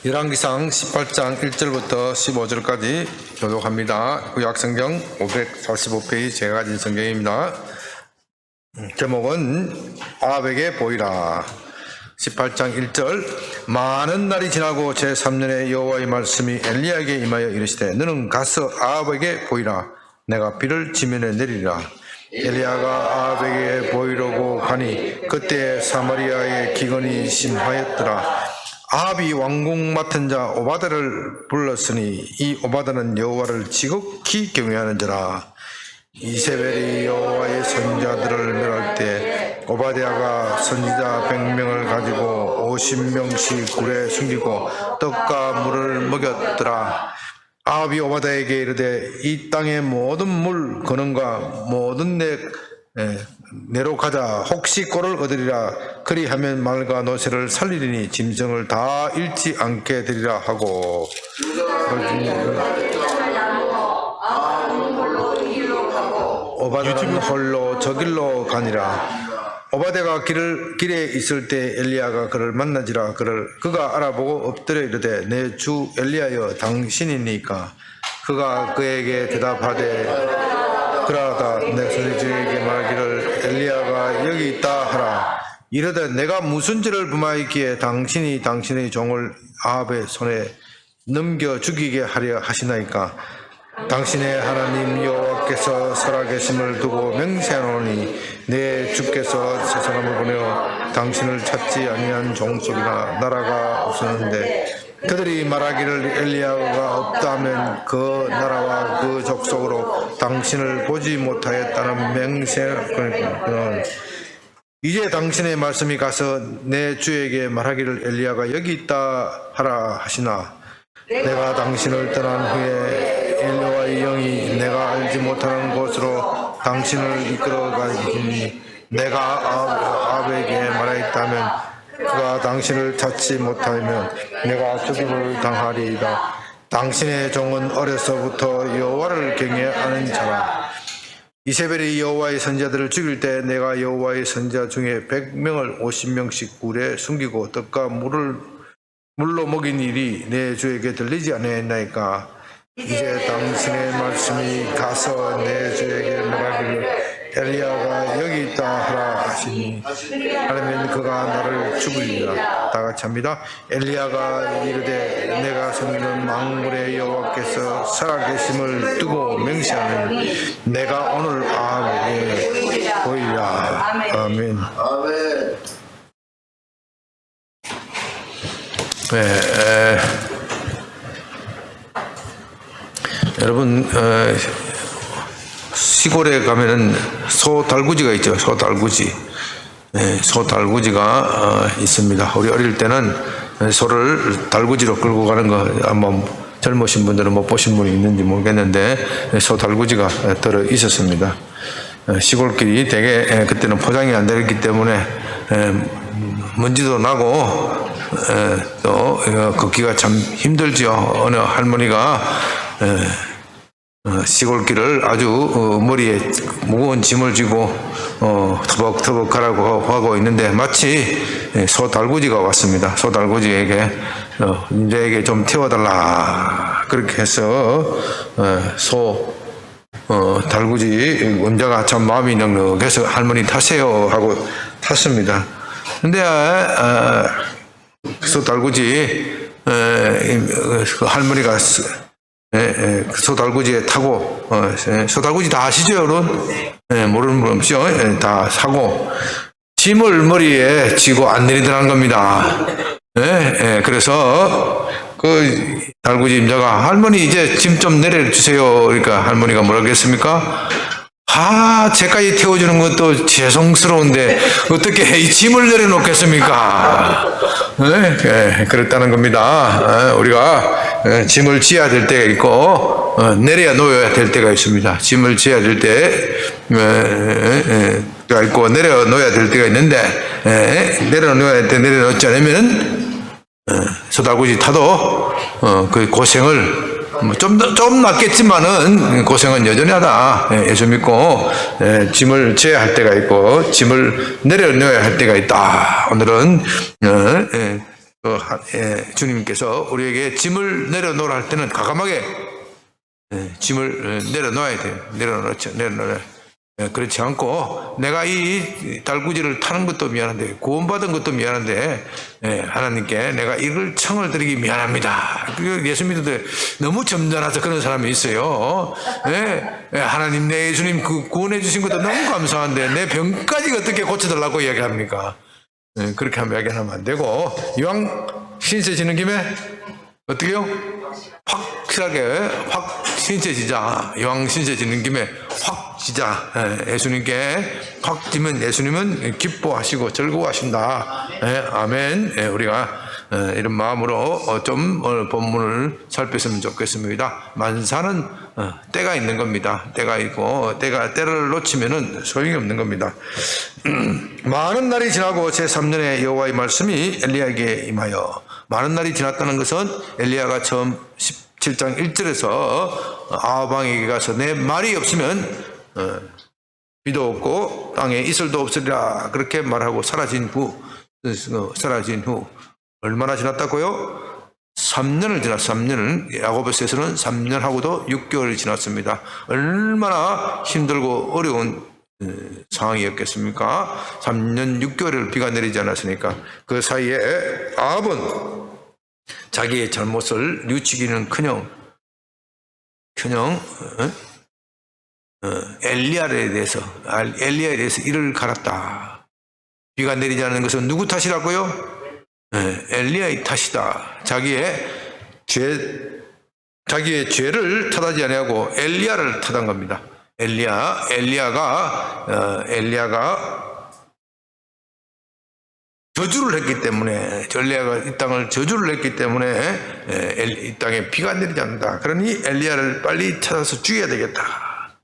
열왕기상 18장 1절부터 15절까지 교독합니다. 구약성경 545페이지 제가 가진 성경입니다. 제목은 아합에게 보이라. 18장 1절. 많은 날이 지나고 제3년에 여호와의 말씀이 엘리야에게 임하여 이르시되 너는 가서 아합에게 보이라. 내가 비를 지면에 내리리라. 엘리야가 아합에게 보이려고 가니 그때 사마리아의 기근이 심하였더라. 아합이 왕궁 맡은 자 오바다를 불렀으니 이 오바다는 여호와를 지극히 경외하는 자라. 이세벨이 여호와의 선지자들을 멸할 때 오바댜가 선지자 100명을 가지고 50명씩 굴에 숨기고 떡과 물을 먹였더라. 아합이 오바댜에게 이르되 이 땅의 모든 물 근원과 모든 내로 가자. 혹시 꼴을 얻으리라. 그리하면 말과 노새를 살리리니 짐승을 다 잃지 않게 되리라 하고. 오바다는 홀로 저 길로 가니라. 오바댜가 길에 있을 때 엘리야가 그를 만나지라. 그가 알아보고 엎드려 이르되 내 주 엘리야여 당신이니까. 그가 그에게 대답하되 그러하다. 내 선지자에게 말하기를 엘리야가 여기 있다 하라. 이르되 내가 무슨 죄를 범하였기에 당신이 당신의 종을 아합의 손에 넘겨 죽이게 하려 하시나이까. 당신의 하나님 여호와께서 살아계심을 두고 맹세하노니 내 주께서 세상을 보내어 당신을 찾지 아니한 종속이나 나라가 없었는데 그들이 말하기를 엘리야가 없다면 그 나라와 그 족속으로 당신을 보지 못하였다는 맹세하거늘 이제 당신의 말씀이 가서 내 주에게 말하기를 엘리야가 여기 있다 하라 하시나. 내가 당신을 떠난 후에 엘리야의 영이 내가 알지 못하는 곳으로 당신을 이끌어가니 내가 아합에게 말하였다면 그가 당신을 찾지 못하면 내가 죽임을 당하리이다. 당신의 종은 어려서부터 여호와를 경외하는 자라. 이세벨이 여호와의 선지자들을 죽일 때 내가 여호와의 선지자 중에 100명을 50명씩 굴에 숨기고 떡과 물로 먹인 일이 내 주에게 들리지 않았나이까. 이제 당신의 말씀이 가서 내 주에게 말하기를 엘리야가 여기 있다 하라 하시니 하려면 그가 나를 죽으리라. 다 같이 합니다. 엘리야가 이르되 내가 섬기는 만군의 여호와께서 살아계심을 두고 맹세하는 내가 오늘 아합에게 보이라. 아멘. 네, 여러분 시골에 가면은 소 달구지가 있죠. 소 달구지. 소 달구지가 있습니다. 우리 어릴 때는 소를 달구지로 끌고 가는 거 한번 젊으신 분들은 못 보신 분이 있는지 모르겠는데 소 달구지가 들어 있었습니다. 시골길이 되게 그때는 포장이 안 되었기 때문에 먼지도 나고 또 걷기가 참 힘들죠. 어느 할머니가 시골길을 아주 머리에 무거운 짐을 쥐고 터벅터벅 가라고 하고 있는데 마치 소 달구지가 왔습니다. 소 달구지에게 이제에게 좀 태워달라 그렇게 해서 소 달구지 원자가 참 마음이 넉넉해서 할머니 타세요 하고 탔습니다. 근데 소 달구지 그 할머니가 소달구지에 타고 소달구지 다 아시죠 여러분? 모르는 분 없죠? 다 사고 짐을 머리에 지고 안 내리더라는 겁니다. 그래서 그 달구지 임자가 할머니 이제 짐 좀 내려주세요. 그러니까 할머니가 뭐라 그랬습니까? 제까지 태워주는 것도 죄송스러운데 어떻게 이 짐을 내려놓겠습니까? 그랬다는 겁니다. 우리가 짐을 지어야 될 때가 있고 내려 놓아야 될 때가 있습니다. 짐을 지어야 될 때가 있고 내려 놓아야 될 때가 있는데 내려놓아야 될 때 내려놓지 않으면 소달구지 타도 그 고생을 좀 낫겠지만은 고생은 여전히 하다. 예수 믿고 짐을 져야 할 때가 있고 짐을 내려놓아야 할 때가 있다. 오늘은 주님께서 우리에게 짐을 내려놓으라 할 때는 과감하게 짐을 내려놓아야 돼요. 내려놓아야. 그렇지 않고 내가 이 달구지를 타는 것도 미안한데 구원받은 것도 미안한데 하나님께 내가 이걸 청을 드리기 미안합니다. 예수 믿는데 너무 점잖아서 그런 사람이 있어요. 하나님 내 예수님 구원해 주신 것도 너무 감사한데 내 병까지 어떻게 고쳐달라고 이야기합니까? 그렇게 이야기하면 안 되고 이왕 신세 지는 김에 어떻게요? 확실하게 확 신세 지자. 이왕 신세 지는 김에 확 지자. 예수님께 확 지면 예수님은 기뻐하시고 즐거워하신다. 아멘. 우리가 이런 마음으로 좀 오늘 본문을 살폈으면 좋겠습니다. 만사는 때가 있는 겁니다. 때가 있고 때를 놓치면은 소용이 없는 겁니다. 많은 날이 지나고 제3년에 여호와의 말씀이 엘리야에게 임하여. 많은 날이 지났다는 것은 엘리야가 처음 17장 1절에서 아합왕에게 가서 내 말이 없으면 비도 없고 땅에 이슬도 없으리라 그렇게 말하고 사라진 후 얼마나 지났다고요? 3년을 지났어. 3년을 야고보서에서는 3년하고도 6개월이 지났습니다. 얼마나 힘들고 어려운 상황이었겠습니까? 3년 6개월을 비가 내리지 않았으니까. 그 사이에 아합은 자기의 잘못을 뉘우치기는커녕 엘리야에 대해서 이를 갈았다. 비가 내리지 않는 것은 누구 탓이라고요? 엘리야의 탓이다. 자기의 죄를 탓하지 아니하고 엘리야를 탓한 겁니다. 엘리야가 저주를 했기 때문에, 엘리야가 이 땅을 저주를 했기 때문에 이 땅에 비가 내리지 않는다. 그러니 엘리야를 빨리 찾아서 죽여야 되겠다.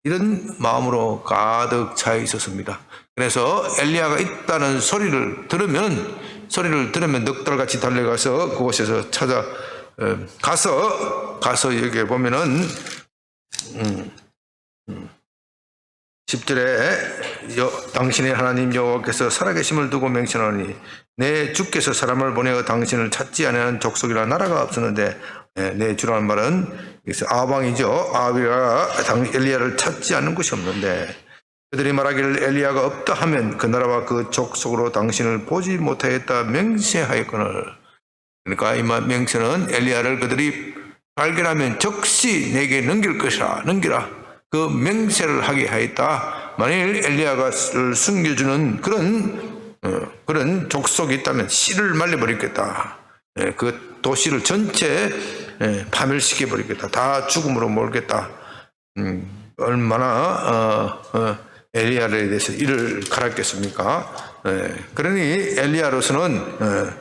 이런 마음으로 가득 차 있었습니다. 그래서 엘리야가 있다는 소리를 들으면 넉 달같이 달려가서 그곳에서 가서 여기 보면은 10절에 당신의 하나님 여호와께서 살아계심을 두고 맹세하노니 내 주께서 사람을 보내어 당신을 찾지 아니하는 족속이라 나라가 없었는데, 내 주라는 말은 아합왕이죠. 아합이가 엘리야를 찾지 않는 곳이 없는데, 그들이 말하기를 엘리야가 없다 하면 그 나라와 그 족속으로 당신을 보지 못하였다 맹세하였거늘. 그러니까 이 맹세는 엘리야를 그들이 발견하면 적시 내게 넘기라. 그 맹세를 하게 하였다. 만일 엘리야가 숨겨주는 그런 족속이 있다면 씨를 말려버리겠다. 그 도시를 전체 파멸시켜 버리겠다. 다 죽음으로 몰겠다. 얼마나 엘리야에 대해서 이를 갈았겠습니까? 그러니 엘리야로서는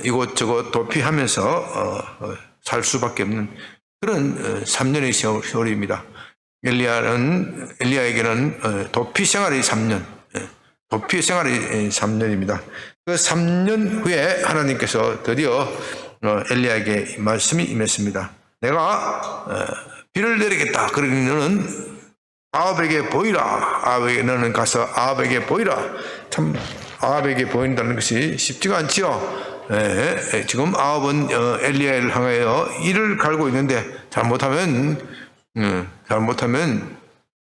이곳저곳 도피하면서 살 수밖에 없는 그런 3년의 세월입니다. 엘리야에게는 도피 생활이 3년, 도피 생활이 3년입니다. 그 3년 후에 하나님께서 드디어 엘리야에게 말씀이 임했습니다. 내가 비를 내리겠다. 그러니 너는 아합에게 보이라. 너는 가서 아합에게 보이라. 참 아합에게 보인다는 것이 쉽지가 않지요. 지금 아합은 엘리야를 향하여 이를 갈고 있는데 잘못하면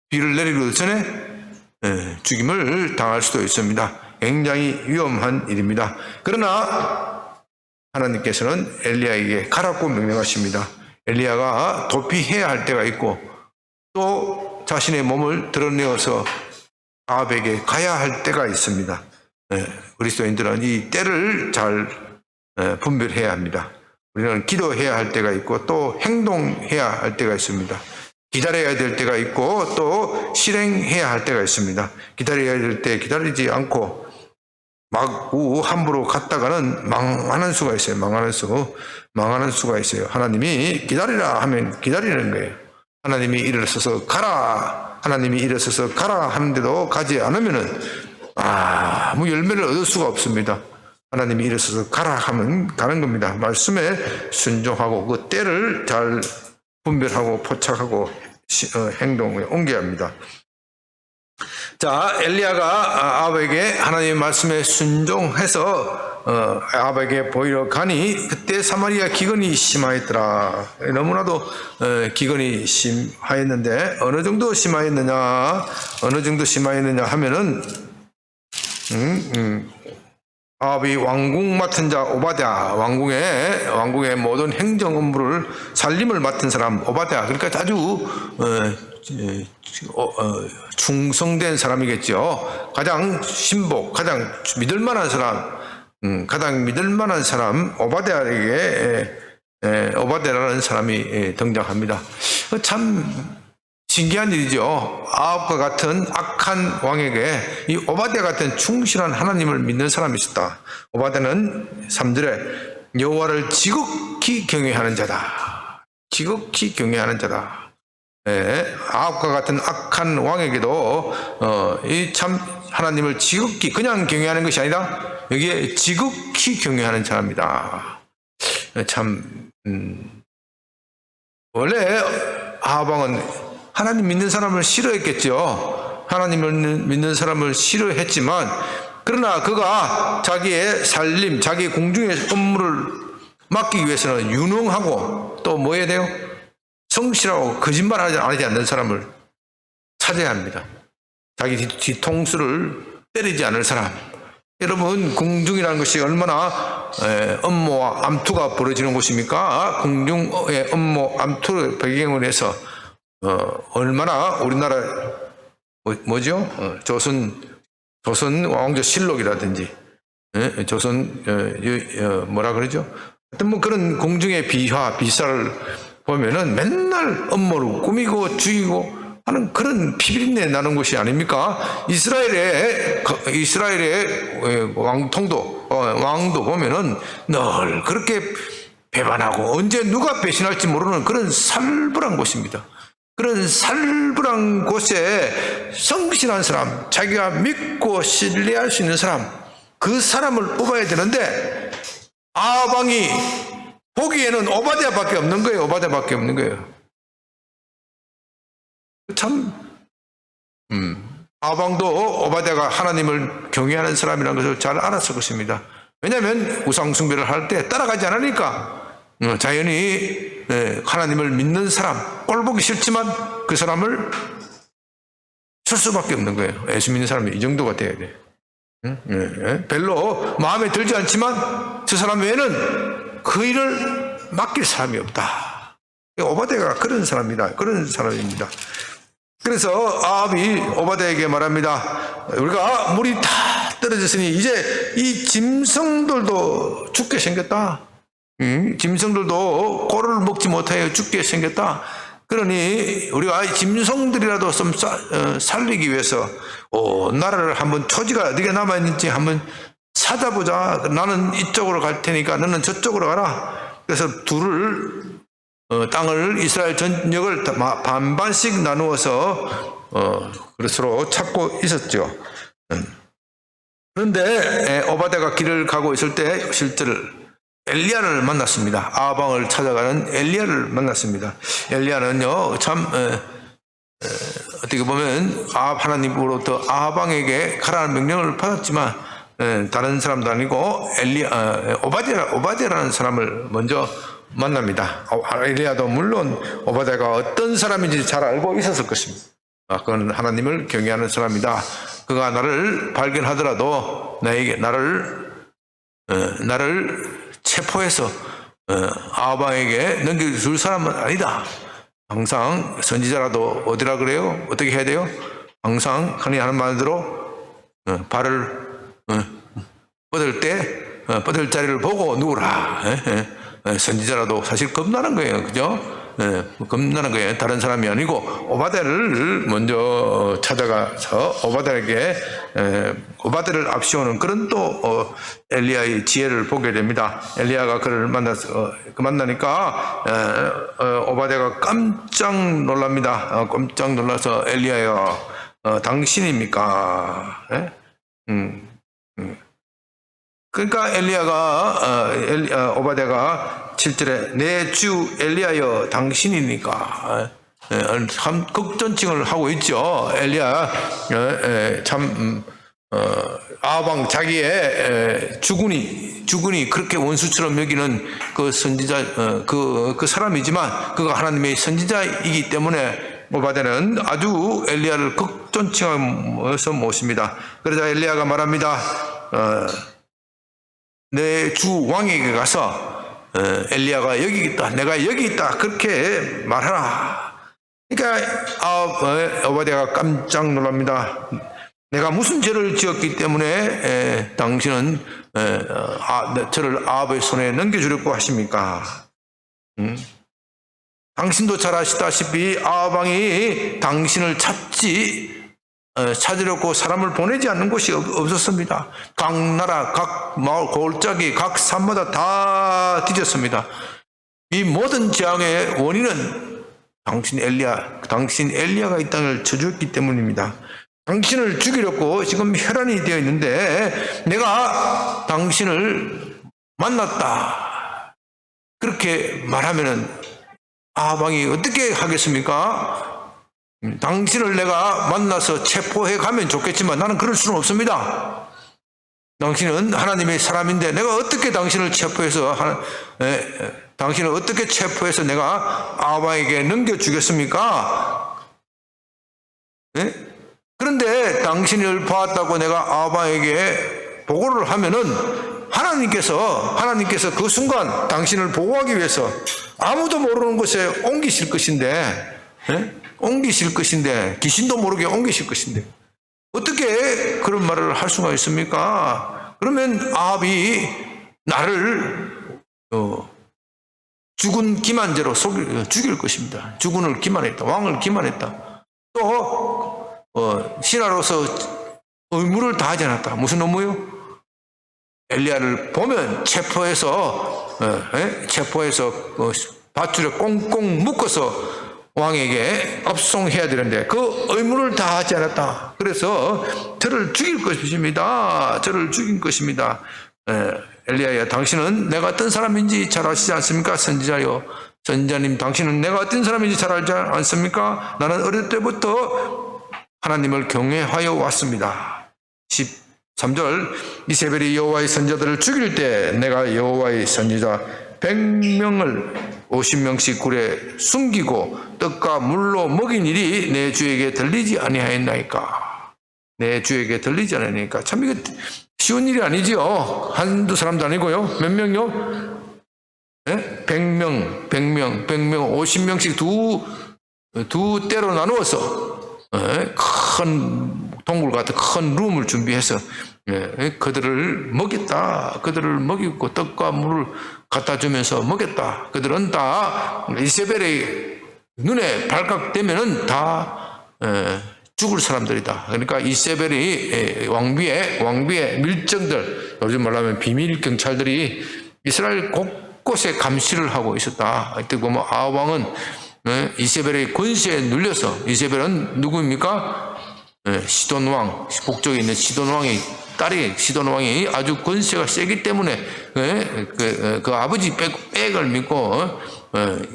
비를 내리기 전에 죽임을 당할 수도 있습니다. 굉장히 위험한 일입니다. 그러나 하나님께서는 엘리야에게 가라고 명령하십니다. 엘리야가 도피해야 할 때가 있고 또 자신의 몸을 드러내어서 아합에게 가야 할 때가 있습니다. 그리스도인들은 이 때를 잘 분별해야 합니다. 우리는 기도해야 할 때가 있고 또 행동해야 할 때가 있습니다. 기다려야 될 때가 있고 또 실행해야 할 때가 있습니다. 기다려야 될 때 기다리지 않고 막 함부로 갔다가는 망하는 수가 있어요. 망하는 수가 있어요. 하나님이 기다리라 하면 기다리는 거예요. 하나님이 일어서서 가라 하는데도 가지 않으면은 아무 열매를 얻을 수가 없습니다. 하나님이 일어서서 가라 하면 가는 겁니다. 말씀에 순종하고 그 때를 잘 분별하고 포착하고 행동에 옮겨야 합니다. 자, 엘리야가 아합에게 하나님의 말씀에 순종해서 아합에게 보이러 가니 그때 사마리아 기근이 심하였더라. 너무나도 기근이 심하였는데 어느 정도 심하였느냐 하면은 아합이 왕궁 맡은 자 오바댜, 왕궁의 모든 행정 업무를 살림을 맡은 사람 오바댜, 그러니까 아주 충성된 사람이겠죠. 가장 신복, 가장 믿을만한 사람 오바댜라는 사람이 등장합니다. 참 신기한 일이죠. 아합과 같은 악한 왕에게 이 오바댜 같은 충실한 하나님을 믿는 사람이 있었다. 오바댜는 3절에 여호와를 지극히 경외하는 자다. 아합과 같은 악한 왕에게도 이 참 하나님을 지극히 그냥 경외하는 것이 아니라 여기에 지극히 경외하는 사람이다. 참 원래 아합 왕은 하나님 믿는 사람을 싫어했겠죠. 하나님을 믿는 사람을 싫어했지만 그러나 그가 자기의 살림, 자기 공중의 업무를 맡기기 위해서는 유능하고 또 뭐 해야 돼요? 성실하고 거짓말하지 않는 사람을 찾아야 합니다. 자기 뒤통수를 때리지 않을 사람. 여러분, 공중이라는 것이 얼마나 업무와 암투가 벌어지는 곳입니까? 공중의 업무, 암투를 배경으로 해서 얼마나 우리나라 뭐죠? 조선 왕조 실록이라든지 조선 뭐라 그러죠? 하여튼 뭐 그런 공중의 비사를 보면은 맨날 업무를 꾸미고 죽이고 하는 그런 피비린내 나는 곳이 아닙니까? 이스라엘의 왕도 보면은 늘 그렇게 배반하고 언제 누가 배신할지 모르는 그런 살벌한 곳입니다. 그런 살벌한 곳에 성실한 사람, 자기가 믿고 신뢰할 수 있는 사람, 그 사람을 뽑아야 되는데 아합 왕이 보기에는 오바댜밖에 없는 거예요. 참 아합 왕도 오바댜가 하나님을 경외하는 사람이라는 것을 잘 알았을 것입니다. 왜냐하면 우상 숭배를 할 때 따라가지 않으니까 자연히 하나님을 믿는 사람, 꼴보기 싫지만 그 사람을 쓸 수밖에 없는 거예요. 예수 믿는 사람이 이 정도가 돼야 돼. 별로 마음에 들지 않지만 저 사람 외에는 그 일을 맡길 사람이 없다. 오바댜가 그런 사람입니다. 그래서 아합이 오바댜에게 말합니다. 우리가 물이 다 떨어졌으니 이제 이 짐승들도 죽게 생겼다. 짐승들도 꼴을 먹지 못하여 죽게 생겼다. 그러니 우리가 짐승들이라도 좀 살리기 위해서 나라를 한번 초지가 어디가 남아있는지 한번 찾아보자. 나는 이쪽으로 갈 테니까 너는 저쪽으로 가라. 그래서 땅을 이스라엘 전역을 반반씩 나누어서 그것으로 찾고 있었죠. 그런데 오바댜가 길을 가고 있을 때 실제로 엘리야를 만났습니다. 아합 왕을 찾아가는 엘리야를 만났습니다. 엘리야는요 참 어떻게 보면 하나님으로부터 아합 왕에게 가라는 명령을 받았지만 다른 사람도 아니고 오바댜라는 사람을 먼저 만납니다. 엘리야도 물론 오바댜가 어떤 사람인지 잘 알고 있었을 것입니다. 그건 하나님을 경외하는 사람이다. 그가 나를 발견하더라도 나를 체포해서 아합 왕에게 넘겨줄 사람은 아니다. 항상 선지자라도 어디라 그래요? 어떻게 해야 돼요? 항상 하나님 하는 말대로 발을 뻗을 자리를 보고 누우라. 선지자라도 사실 겁나는 거예요. 그죠? 겁나는 거예요. 다른 사람이 아니고 오바댜를 먼저 찾아가서 오바댜를 앞세우는 그런 또 엘리야의 지혜를 보게 됩니다. 엘리야가 그를 만나니까 오바댜가 깜짝 놀랍니다. 깜짝 놀라서 엘리야여 당신입니까? 그러니까 오바댜가 7절에 내 주 엘리야여 당신이니까 참 극존칭을 하고 있죠. 엘리야 참 아방 자기의 주군이 그렇게 원수처럼 여기는 그 선지자 그 사람이지만 그가 하나님의 선지자이기 때문에 오바댜는 아주 엘리야를 극존칭하면서 모십니다. 그러자 엘리야가 말합니다. 내 주 왕에게 가서 엘리야가 여기 있다, 내가 여기 있다 그렇게 말하라. 그러니까 오바댜가 깜짝 놀랍니다. 내가 무슨 죄를 지었기 때문에 당신은 저를 아합의 손에 넘겨주려고 하십니까? 당신도 잘 아시다시피 아합 왕이 당신을 찾으려고 사람을 보내지 않는 곳이 없었습니다. 각 나라, 각 마을, 골짜기, 각 산마다 다 뒤졌습니다. 이 모든 재앙의 원인은 당신 엘리야가 이 땅을 저주했기 때문입니다. 당신을 죽이려고 지금 혈안이 되어 있는데 내가 당신을 만났다 그렇게 말하면은 아합 왕이 어떻게 하겠습니까? 당신을 내가 만나서 체포해 가면 좋겠지만 나는 그럴 수는 없습니다. 당신은 하나님의 사람인데 내가 어떻게 당신을 체포해서 내가 아합 왕에게 넘겨주겠습니까? 그런데 당신을 보았다고 내가 아합 왕에게 보고를 하면은 하나님께서 그 순간 당신을 보호하기 위해서 아무도 모르는 곳에 옮기실 것인데, 귀신도 모르게 옮기실 것인데, 어떻게 그런 말을 할 수가 있습니까? 그러면 아합이 나를, 죽은 기만죄로 죽일 것입니다. 죽은을 기만했다. 왕을 기만했다. 또, 신하로서 의무를 다하지 않았다. 무슨 의무요? 엘리야를 보면 체포해서 밧줄에 꽁꽁 묶어서 왕에게 업송해야 되는데 그 의무를 다하지 않았다. 그래서 저를 죽일 것입니다. 저를 죽인 것입니다. 엘리야야, 당신은 내가 어떤 사람인지 잘 아시지 않습니까? 선지자요. 선지자님, 당신은 내가 어떤 사람인지 잘 알지 않습니까? 나는 어릴 때부터 하나님을 경외하여 왔습니다. 13절, 이세벨이 여호와의 선지자들을 죽일 때 내가 여호와의 선지자 100명을 50명씩 굴에 숨기고 떡과 물로 먹인 일이 내 주에게 들리지 아니하였나이까. 내 주에게 들리지 않으니까. 참 이거 쉬운 일이 아니지요. 한두 사람도 아니고요. 몇 명요? 100명, 50명씩 두 때로 나누어서 큰 동굴 같은 큰 룸을 준비해서 그들을 먹였다. 그들을 먹이고 떡과 물을 갖다 주면서 먹였다. 그들은 다 이세벨의 눈에 발각되면은 다 죽을 사람들이다. 그러니까 이세벨이 왕비의 밀정들, 요즘 말하면 비밀 경찰들이 이스라엘 곳곳에 감시를 하고 있었다. 어떻게 보면 아합 왕은 이세벨의 권세에 눌려서, 이세벨은 누구입니까? 시돈 왕, 북쪽에 있는 시돈 왕의 딸이, 시돈 왕이 아주 권세가 세기 때문에 그 아버지 백을 믿고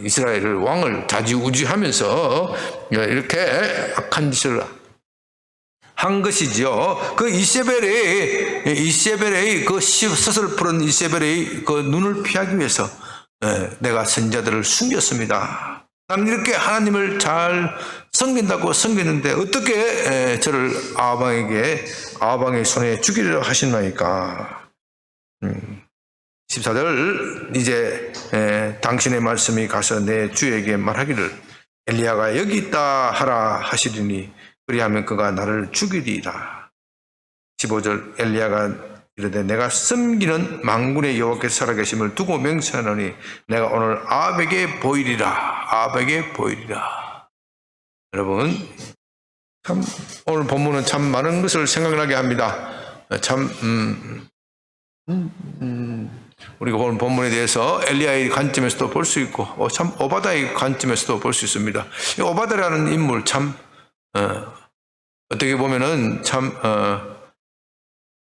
이스라엘 왕을 좌지우지하면서 이렇게 악한 짓을 한 것이지요. 그 이세벨의 그 스스로 푸른 이세벨의 그 눈을 피하기 위해서 내가 선지자들을 숨겼습니다. 나는 이렇게 하나님을 잘 섬긴다고 섬기는데 어떻게 저를 아합 왕의 손에 죽이려 하시나이까. 14절, 이제 당신의 말씀이 가서 내 주에게 말하기를 엘리야가 여기 있다 하라 하시리니 그리하면 그가 나를 죽이리라. 15절, 엘리야가 이르되 내가 섬기는 만군의 여호와께서 살아계심을 두고 맹세하노니 내가 오늘 아합에게 보이리라. 여러분, 참 오늘 본문은 참 많은 것을 생각나게 합니다. 참 우리가 오늘 본문에 대해서 엘리야의 관점에서도 볼 수 있고 참 오바댜의 관점에서도 볼 수 있습니다. 이 오바댜라는 인물 참 어떻게 보면은 참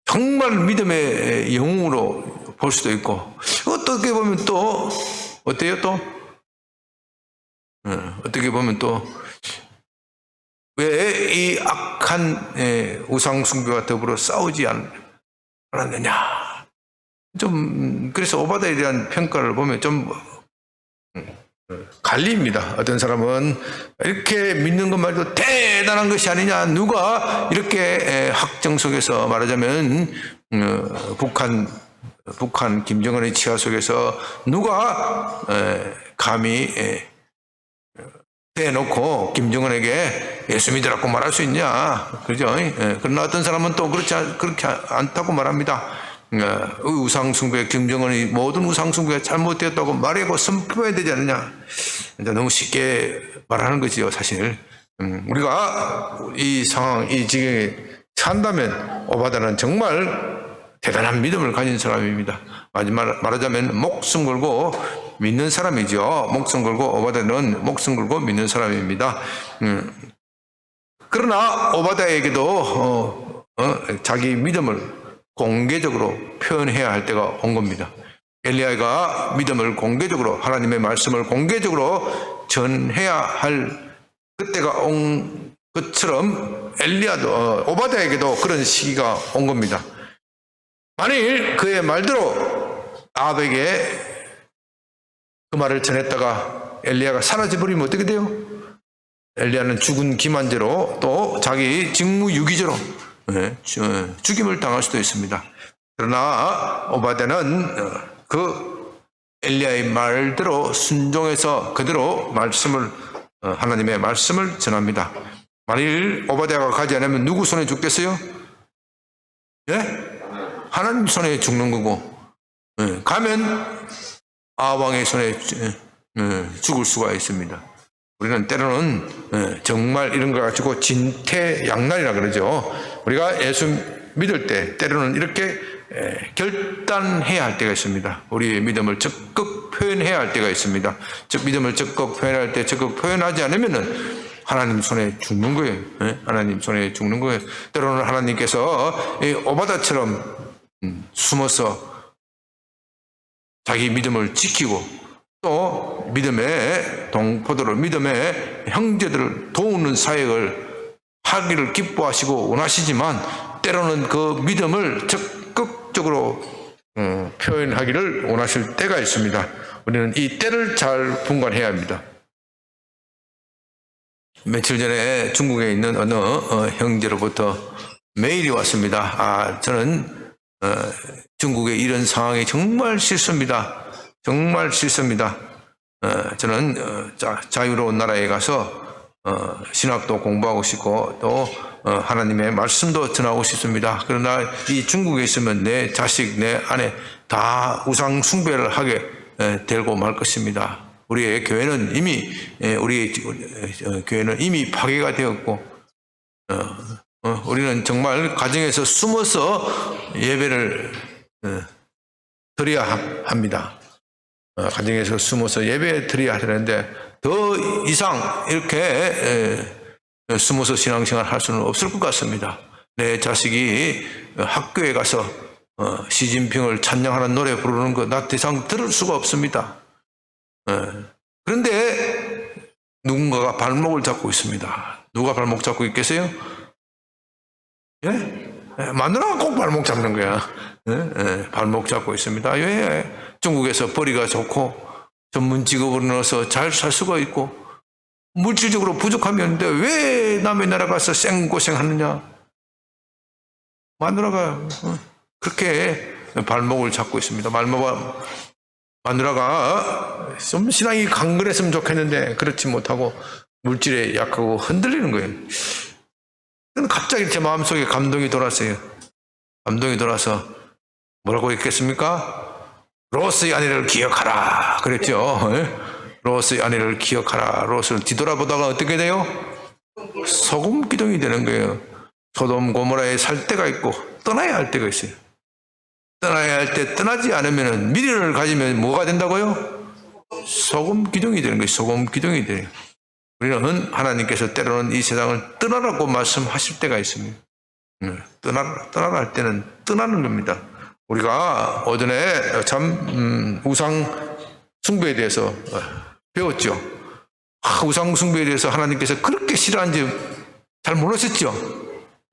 정말 믿음의 영웅으로 볼 수도 있고 어떻게 보면 또 어때요? 또 어떻게 보면 또 왜 이 악한 우상 숭배와 더불어 싸우지 않았느냐. 좀 그래서 오바댜에 대한 평가를 보면 좀 갈립니다. 어떤 사람은 이렇게 믿는 것말도 대단한 것이 아니냐. 누가 이렇게 학정 속에서 말하자면 북한 김정은의 치하 속에서 누가 감히 대놓고 김정은에게 예수 믿으라고 말할 수 있냐. 그죠? 그러나 어떤 사람은 또 그렇게 않다고 말합니다. 우상숭배, 김정은이 모든 우상숭배가 잘못되었다고 말하고 선포해야 되지 않느냐. 너무 쉽게 말하는 거지요, 사실. 우리가 이 상황, 이 지경에 산다면 오바댜는 정말 대단한 믿음을 가진 사람입니다. 마지막 말하자면 목숨 걸고 믿는 사람이죠. 목숨 걸고 오바댜는 목숨 걸고 믿는 사람입니다. 그러나 오바댜에게도 자기 믿음을 공개적으로 표현해야 할 때가 온 겁니다. 엘리야가 믿음을 공개적으로 하나님의 말씀을 공개적으로 전해야 할 그때가 온 것처럼 오바댜에게도 그런 시기가 온 겁니다. 만일 그의 말대로 아합에게 그 말을 전했다가 엘리야가 사라져버리면 어떻게 돼요? 엘리야는 죽은 기만죄로 또 자기 직무유기죄로 죽임을 당할 수도 있습니다. 그러나 오바댜는 그 엘리야의 말대로 순종해서 그대로 하나님의 말씀을 전합니다. 만일 오바댜가 가지 않으면 누구 손에 죽겠어요? 예? 하나님 손에 죽는 거고, 가면 아왕의 손에 죽을 수가 있습니다. 우리는 때로는 정말 이런 거 가지고 진퇴양난이라 그러죠. 우리가 예수 믿을 때 때로는 이렇게 결단해야 할 때가 있습니다. 우리의 믿음을 적극 표현해야 할 때가 있습니다. 즉 믿음을 적극 표현할 때 적극 표현하지 않으면은 하나님 손에 죽는 거예요. 하나님 손에 죽는 거예요. 때로는 하나님께서 오바댜처럼 숨어서 자기 믿음을 지키고 또 믿음의 동포들을 믿음의 형제들을 도우는 사역을 하기를 기뻐하시고 원하시지만 때로는 그 믿음을 적극적으로 표현하기를 원하실 때가 있습니다. 우리는 이 때를 잘 분간해야 합니다. 며칠 전에 중국에 있는 어느 형제로부터 메일이 왔습니다. 저는 중국의 이런 상황이 정말 싫습니다. 정말 싫습니다. 저는 자유로운 나라에 가서 신학도 공부하고 싶고 또 하나님의 말씀도 전하고 싶습니다. 그러나 이 중국에 있으면 내 자식, 내 아내 다 우상 숭배를 하게 되고 말 것입니다. 우리의 교회는 이미 파괴가 되었고 우리는 정말 가정에서 숨어서 예배를 드려야 합니다. 가정에서 숨어서 예배 드려야 되는데 더 이상 이렇게 숨어서 신앙생활 할 수는 없을 것 같습니다. 내 자식이 학교에 가서 시진핑을 찬양하는 노래 부르는 거 나 더 이상 들을 수가 없습니다. 그런데 누군가가 발목을 잡고 있습니다. 누가 발목 잡고 있겠어요? 예? 마누라가 꼭 발목 잡는 거야. 발목 잡고 있습니다. 왜? 중국에서 벌이가 좋고 전문 직업으로 넣어서 잘 살 수가 있고 물질적으로 부족하면 왜 남의 나라 가서 생고생하느냐? 마누라가 그렇게 발목을 잡고 있습니다. 마누라가 좀 신앙이 강건했으면 좋겠는데 그렇지 못하고 물질에 약하고 흔들리는 거예요. 갑자기 제 마음속에 감동이 돌았어요. 감동이 돌아서 뭐라고 했겠습니까? 롯의 아내를 기억하라 그랬죠. 롯의 아내를 기억하라. 롯을 뒤돌아보다가 어떻게 돼요? 소금 기둥이 되는 거예요. 소돔 고모라에 살 때가 있고 떠나야 할 때가 있어요. 떠나야 할 때 떠나지 않으면 미련을 가지면 뭐가 된다고요? 소금 기둥이 되는 거예요. 소금 기둥이 돼요. 우리는 하나님께서 때로는 이 세상을 떠나라고 말씀하실 때가 있습니다. 떠나라 할 때는 떠나는 겁니다. 우리가 오전에 참 우상 숭배에 대해서 배웠죠. 우상 숭배에 대해서 하나님께서 그렇게 싫어하는지 잘 모르셨죠?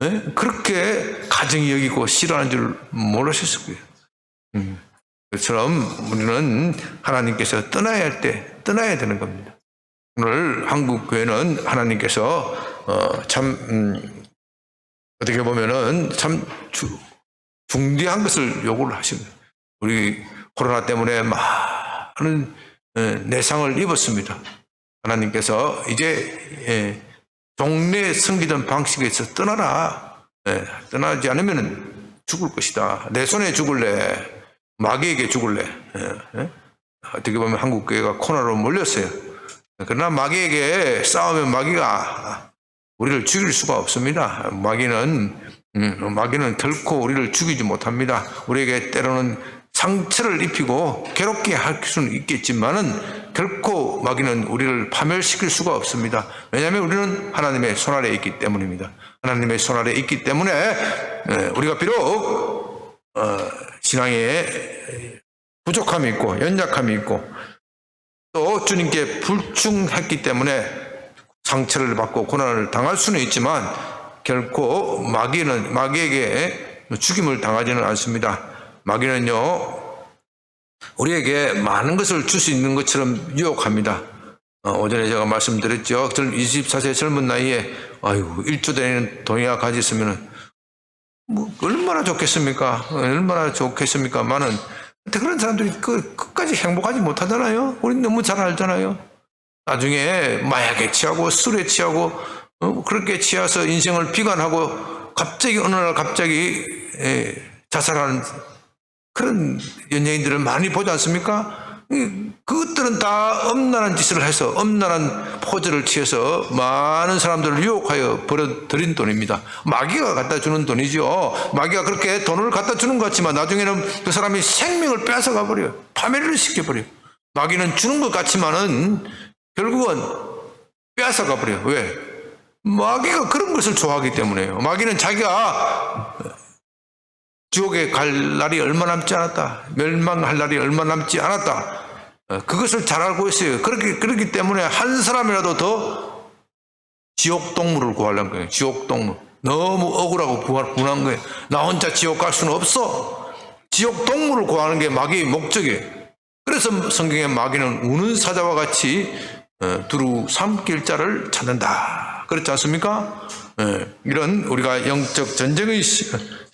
예? 그렇게 가정이 여기고 싫어하는 줄 모르셨을 거예요. 그처럼 우리는 하나님께서 떠나야 할 때 떠나야 되는 겁니다. 오늘 한국 교회는 하나님께서 어떻게 보면은 참 중대한 것을 요구를 하십니다. 우리 코로나 때문에 많은 내상을 입었습니다. 하나님께서 이제 종래 섬기던 방식에서 떠나라. 떠나지 않으면 죽을 것이다. 내 손에 죽을래. 마귀에게 죽을래. 어떻게 보면 한국 교회가 코로나로 몰렸어요. 그러나 마귀에게 싸우면 마귀가 우리를 죽일 수가 없습니다. 마귀는 결코 우리를 죽이지 못합니다. 우리에게 때로는 상처를 입히고 괴롭게 할 수는 있겠지만은 결코 마귀는 우리를 파멸시킬 수가 없습니다. 왜냐하면 우리는 하나님의 손아래에 있기 때문입니다. 하나님의 손아래에 있기 때문에 우리가 비록 신앙에 부족함이 있고 연약함이 있고 또 주님께 불충했기 때문에 상처를 받고 고난을 당할 수는 있지만 결코 마귀에게 죽임을 당하지는 않습니다. 마귀는요 우리에게 많은 것을 줄 수 있는 것처럼 유혹합니다. 오전에 제가 말씀드렸죠. 24세 젊은 나이에 1조 되는 돈이나 가졌으면 얼마나 좋겠습니까? 얼마나 좋겠습니까만은 그런 사람들이 끝까지 행복하지 못하잖아요. 우린 너무 잘 알잖아요. 나중에 마약에 취하고 술에 취하고 그렇게 취해서 인생을 비관하고 갑자기 어느 날 자살하는 그런 연예인들을 많이 보지 않습니까? 그것들은 다 엄란한 짓을 해서 엄란한 포즈를 취해서 많은 사람들을 유혹하여 벌어들인 돈입니다. 마귀가 갖다 주는 돈이죠. 마귀가 그렇게 돈을 갖다 주는 것 같지만 나중에는 그 사람이 생명을 뺏어가 버려요. 파멸을 시켜버려요. 마귀는 주는 것 같지만은 결국은 뺏어가 버려요. 왜? 마귀가 그런 것을 좋아하기 때문에요. 마귀는 자기가 지옥에 갈 날이 얼마 남지 않았다. 멸망할 날이 얼마 남지 않았다. 그것을 잘 알고 있어요. 그렇기 때문에 한 사람이라도 더 지옥 동물을 구하려는 거예요. 지옥 동물. 너무 억울하고 분한 거예요. 나 혼자 지옥 갈 수는 없어. 지옥 동물을 구하는 게 마귀의 목적이에요. 그래서 성경에 마귀는 우는 사자와 같이 두루 삼킬 자를 찾는다. 그렇지 않습니까? 이런 우리가 영적 전쟁의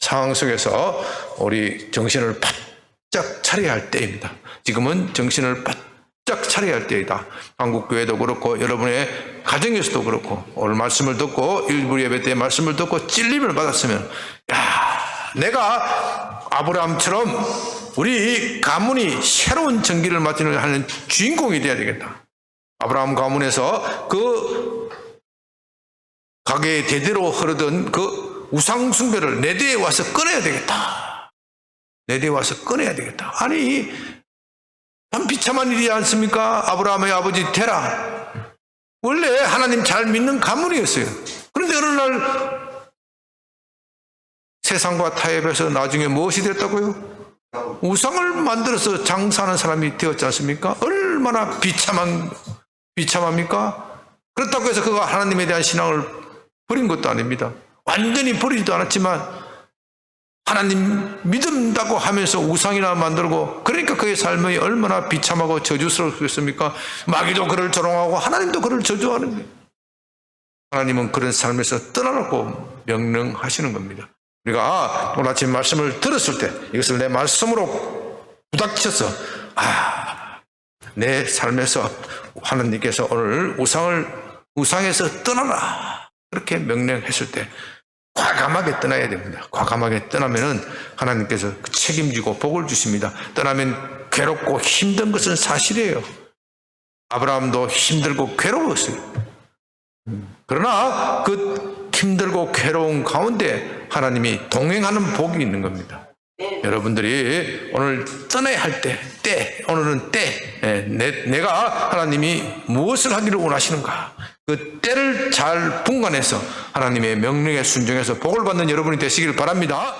상황 속에서 우리 정신을 바짝 차려야 할 때입니다. 지금은 정신을 바짝 차려야 할 때이다. 한국교회도 그렇고 여러분의 가정에서도 그렇고 오늘 말씀을 듣고 일부 예배 때 말씀을 듣고 찔림을 받았으면 내가 아브라함처럼 우리 가문이 새로운 전기를 맞이는 하는 주인공이 되어야 되겠다. 아브라함 가문에서 그 가게의 대대로 흐르던 그 우상 숭배를 내 뒤에 와서 꺼내야 되겠다. 내 뒤에 와서 꺼내야 되겠다. 아니 참 비참한 일이지 않습니까? 아브라함의 아버지 테라 원래 하나님 잘 믿는 가문이었어요. 그런데 어느 날 세상과 타협해서 나중에 무엇이 됐다고요? 우상을 만들어서 장사하는 사람이 되었지 않습니까? 얼마나 비참합니까? 그렇다고 해서 그가 하나님에 대한 신앙을 버린 것도 아닙니다. 완전히 버리지도 않았지만 하나님 믿는다고 하면서 우상이나 만들고 그러니까 그의 삶이 얼마나 비참하고 저주스럽겠습니까? 마귀도 그를 조롱하고 하나님도 그를 저주하는 거예요. 하나님은 그런 삶에서 떠나라고 명령하시는 겁니다. 우리가 오늘 아침 말씀을 들었을 때 이것을 내 말씀으로 부닥쳐서 내 삶에서 하나님께서 오늘 우상에서 떠나라 그렇게 명령했을 때 과감하게 떠나야 됩니다. 과감하게 떠나면은 하나님께서 책임지고 복을 주십니다. 떠나면 괴롭고 힘든 것은 사실이에요. 아브라함도 힘들고 괴로웠어요. 그러나 그 힘들고 괴로운 가운데 하나님이 동행하는 복이 있는 겁니다. 여러분들이 오늘 떠나야 할 오늘은 내가 하나님이 무엇을 하기를 원하시는가? 그 때를 잘 분간해서 하나님의 명령에 순종해서 복을 받는 여러분이 되시길 바랍니다.